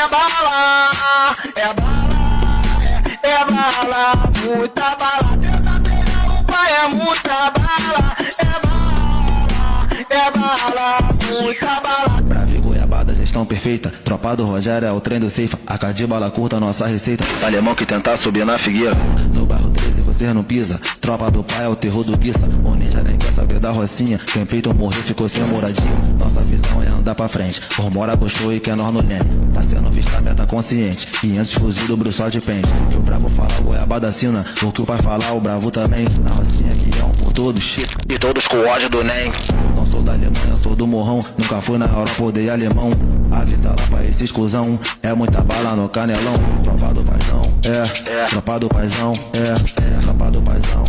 bala, é bala, muita bala. O pai é muita bala, é bala, muita bala. Brava e goiabada, gestão perfeita. Tropa do Rogério é o trem do Ceifa. AK de bala curta, nossa receita. Alemão que tentar subir na figueira. No barro 13 você não pisa. Tropa do pai é o terror do guiça. O ninja nem quer saber da rocinha. Quem peito morreu ficou sem moradia. Nossa visão é andar pra frente. Rumora gostou e quer nós no leme. Tá sendo vista meta consciente. 500 fuzil do Bruxal de pente. Que o bravo fala, o goiabada assina. O que o pai falar, o bravo também. Na rocinha que é um por todos. E todos com ódio do NEM. Não sou da Alemanha, sou do morrão. Nunca fui na Europa, odeio alemão. Avisa lá pra esses cuzão. É muita bala no canelão. Tropa do paizão, tropa do paizão, tropa do paizão,